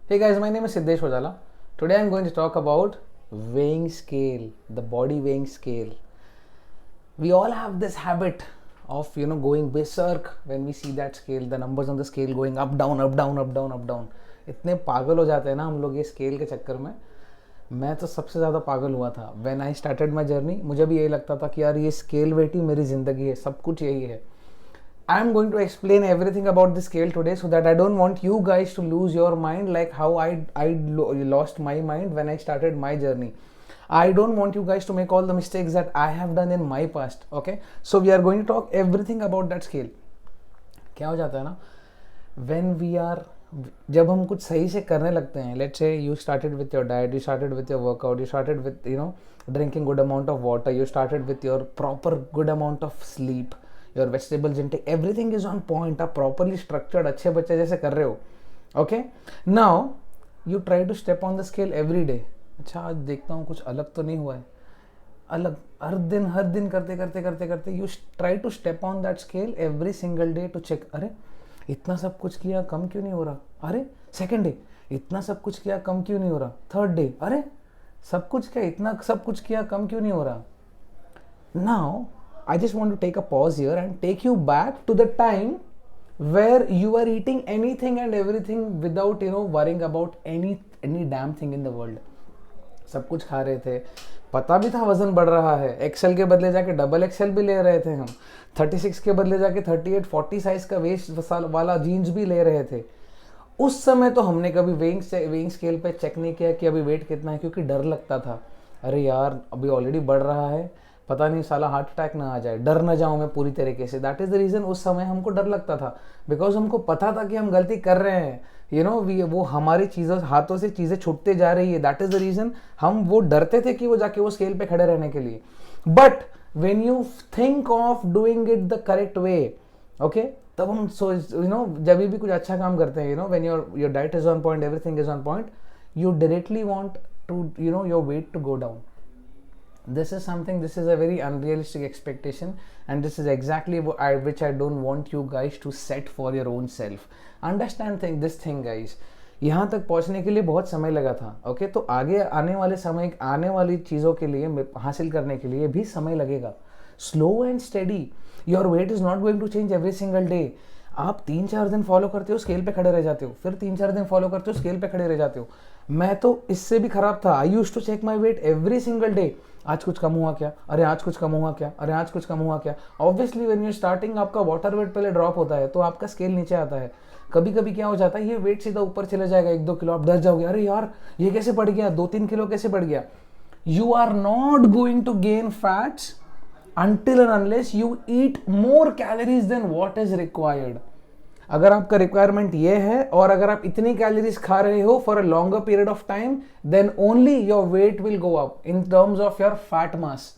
Hey guys, my name is Siddesh Ojala. Today I'm going to talk about weighing scale, the body weighing scale. We all have this habit of going berserk when we see that scale, the numbers on the scale going up down up down up down up down. इतने पागल हो जाते हैं ना हम लोग ये scale के चक्कर में. मैं तो सबसे ज़्यादा पागल हुआ था when I started my journey. मुझे भी यही लगता था कि यार ये स्केल वेट ही मेरी ज़िंदगी है, सब कुछ यही है. I am going to explain everything about the scale today so that I don't want you guys to lose your mind like how I lost my mind when I started my journey. I don't want you guys to make all the mistakes that I have done in my past. Okay, so we are going to talk everything about that scale. क्या हो जाता है ना, when we are जब हम कुछ सही से करने लगते हैं, let's say you started with your diet, you started with your workout, you started with drinking good amount of water, you started with your proper good amount of sleep, your vegetables intake, everything is on point, आप properly structured अच्छे बच्चे जैसे कर रहे हो. Okay, now you try to step on the scale every day. अच्छा आज देखता हूँ कुछ अलग तो नहीं हुआ है. अलग हर दिन करते करते करते करते you try to step on that scale every single day to check. अरे इतना सब कुछ किया कम क्यों नहीं हो रहा. अरे सेकेंड डे इतना सब कुछ किया कम क्यों नहीं हो रहा. थर्ड डे अरे सब कुछ किया, इतना सब कुछ किया कम क्यों नहीं हो रहा. Now I just want to take a pause here and take you back to the time where you were eating anything and everything without worrying about any damn thing in the world. सब कुछ खा रहे थे, पता भी था वजन बढ़ रहा है, एक्सेल के बदले जाके डबल एक्सेल भी ले रहे थे हम, 36 के बदले जाके 38-40 साइज का वेस्ट वाला जीन्स भी ले रहे थे. उस समय तो हमने कभी वेइंग स्केल पे चेक नहीं किया कि अभी वेट कितना है, क्योंकि डर लगता था. अरे यार अभी ऑलरेडी बढ़ रहा है, पता नहीं साला हार्ट अटैक ना आ जाए, डर ना जाऊं मैं पूरी तरीके से. दैट इज़ द रीज़न उस समय हमको डर लगता था, बिकॉज हमको पता था कि हम गलती कर रहे हैं. वो हमारी चीज़ों हाथों से चीज़ें छूटते जा रही है. दैट इज़ द रीज़न हम वो डरते थे कि वो जाके वो स्केल पे खड़े रहने के लिए. But when you think of doing it the correct way, okay, तब हम जब भी कुछ अच्छा काम करते हैं, when your diet is on point, everything is on point, you directly want to your weight to go down. This is a very unrealistic expectation, and this is exactly which I don't want you guys to set for your own self. Understand this thing guys. यहाँ तक पहुँचने के लिए बहुत समय लगा था. Okay, तो आगे आने वाली चीज़ों के लिए, हासिल करने के लिए भी समय लगेगा. Slow and steady. Your weight is not going to change every single day. आप 3-4 दिन फॉलो करते हो, स्केल पे खड़े रह जाते हो, फिर 3-4 दिन फॉलो करते हो, स्केल पे खड़े रह जाते हो. मैं तो इससे भी खराब था. I used to check my weight every single day. आज कुछ कम हुआ क्या, अरे आज कुछ कम हुआ क्या, अरे आज कुछ कम हुआ क्या. ऑब्वियसली व्हेन यू स्टार्टिंग आपका वाटर वेट पहले ड्रॉप होता है तो आपका स्केल नीचे आता है. कभी कभी क्या हो जाता है, ये वेट सीधा ऊपर चला जाएगा 1-2 किलो, आप डर जाओगे, अरे यार ये कैसे बढ़ गया, 2-3 किलो कैसे बढ़ गया. You are not going to gain fats until and unless you eat more calories than what is required. अगर आपका रिक्वायरमेंट ये है और अगर आप इतनी कैलोरीज खा रहे हो for a longer period of time, then only your weight will go up in terms of your fat mass.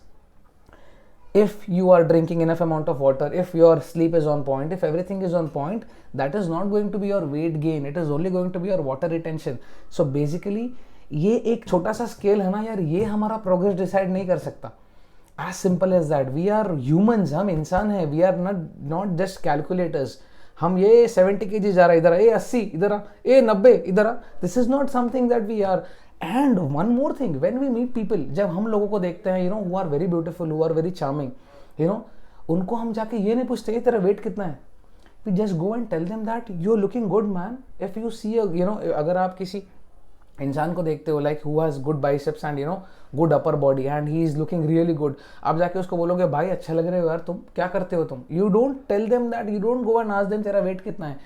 If you are drinking enough amount of water, if your sleep is on point, if everything is on point, that is not going to be your weight gain, it is only going to be your water retention. So basically ये एक छोटा सा scale है ना यार, ये हमारा progress decide नहीं कर सकता. As simple as that. We are humans, हम इंसान हैं, we are not just calculators. हम ये 70 kg जा रहा है इधर, ए 80 इधर आ, ए 90 इधर आ. This is not something that we are. And one more thing, when we meet people, जब हम लोगों को देखते हैं, who are very beautiful, who are very charming, उनको हम जाके ये नहीं पूछते ये तेरा वेट कितना है. We just go and tell them that you're looking good man. If you see अगर आप किसी इंसान को देखते हो like who has good biceps and good upper body and he is looking really good, आप जाके उसको बोलोगे भाई अच्छा लग रहे हो यार, तुम क्या करते हो तुम. You don't tell them that, you don't go and ask them तेरा वेट कितना है.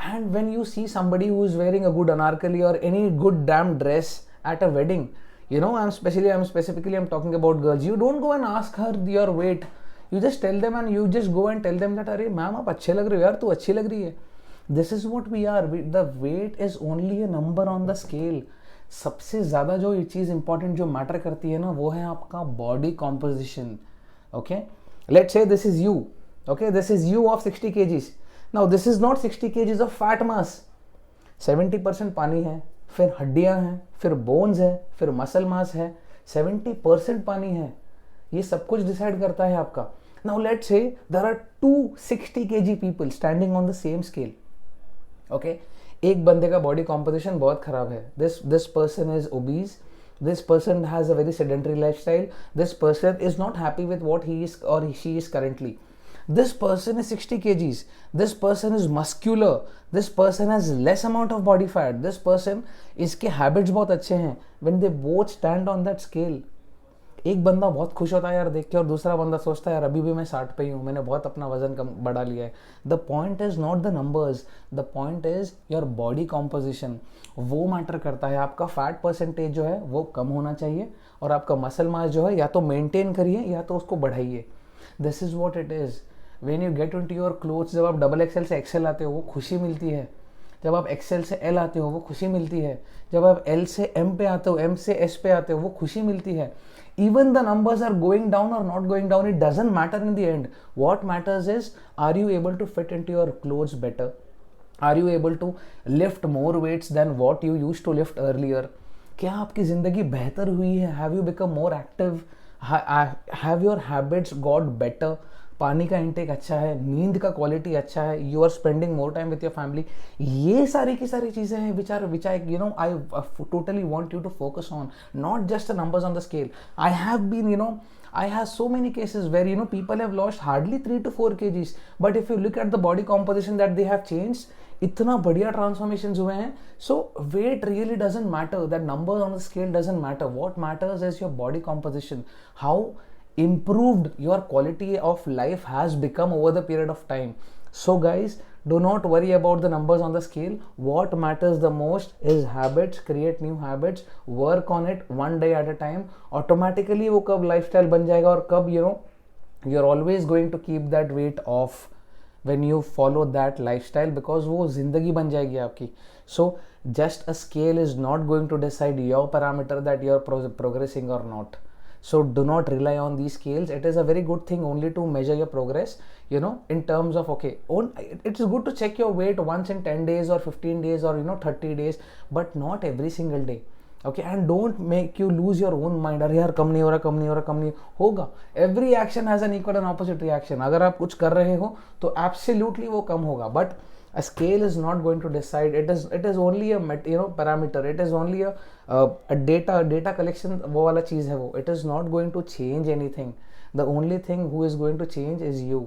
And when you see somebody who is wearing a good Anarkali or any good damn dress at a wedding, I'm specifically talking about girls, you don't go and ask her your weight, you just tell them and you just go and tell them that अरे ma'am आप अच्छे लग रहे हो यार, तू अच्छी लग रही है. This is what we are. The weight is only a number on the scale. सबसे ज़्यादा जो ये चीज़ इंपॉर्टेंट जो मैटर करती है ना, वो है आपका body composition. Okay, let's say this is you. Okay, this is you of 60 kgs. Now this is not 60 kgs of fat मास. 70% पानी है, फिर हड्डियां हैं, फिर बोन्स है, फिर मसल मास है. 70% पानी है, ये सब कुछ डिसाइड करता है आपका. Now let's say there are 2 60 kg people standing on the same scale. Okay, एक बंदे का बॉडी कॉम्पोजिशन बहुत खराब है, this person is obese, this person has a very sedentary lifestyle, this person is not happy with what he is or she is currently, this person is 60 kgs, this person is muscular, this person has less amount of body fat, this person, इसके habits बहुत अच्छे हैं, when they both stand on that scale, एक बंदा बहुत खुश होता है यार देख के और दूसरा बंदा सोचता है यार अभी भी मैं 60 पे ही हूँ, मैंने बहुत अपना वजन कम बढ़ा लिया है. The point is not the numbers, the point is your body composition. वो मैटर करता है. आपका फैट परसेंटेज जो है वो कम होना चाहिए और आपका मसल मास जो है या तो मेंटेन करिए या तो उसको बढ़ाइए. This is what it is. When you get into your clothes, जब आप डबल एक्सएल से एक्सएल आते हो वो खुशी मिलती है, जब आप एक्सएल से एल आते हो वो खुशी मिलती है, जब आप एल से एम पे आते हो, एम से एस पे आते हो वो खुशी मिलती है. Even the numbers are going down or not going down, it doesn't matter in the end. What matters is, are you able to fit into your clothes better? Are you able to lift more weights than what you used to lift earlier? क्या आपकी ज़िंदगी बेहतर हुई है? Have you become more active? Have your habits got better? पानी का intake अच्छा है, नींद का क्वालिटी अच्छा है, you are spending more time with your family. ये सारी की सारी चीज़ें हैं which I you know I totally want you to focus on, not just the numbers on the scale. I have been I have so many cases where people have lost hardly 3 to 4 kgs, but if you look at the body composition that they have changed, इतना बढ़िया transformations हुए हैं. So weight really doesn't matter, that numbers on the scale doesn't matter. What matters is your body composition, how improved your quality of life has become over the period of time. So guys, do not worry about the numbers on the scale. What matters the most is habits. Create new habits, work on it one day at a time. Automatically वो कब lifestyle बन जाएगा और कब you're always going to keep that weight off when you follow that lifestyle, because वो जिंदगी बन जाएगी आपकी. So just a scale is not going to decide your parameter that you're progressing or not. So do not rely on these scales. It is a very good thing only to measure your progress, in terms of, it is good to check your weight once in 10 days or 15 days or 30 days, but not every single day. Okay, and don't make you lose your own mind. अरे यार कम नहीं हो रहा, कम नहीं हो रहा, कम नहीं होगा. Every action has an equal and opposite reaction. अगर आप कुछ कर रहे हो तो absolutely वो कम होगा, but a scale is not going to decide. It is only a parameter. It is only a data collection. वो वाला चीज़ है वो. It is not going to change anything. The only thing who is going to change is you.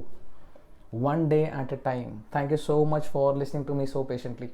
One day at a time. Thank you so much for listening to me so patiently.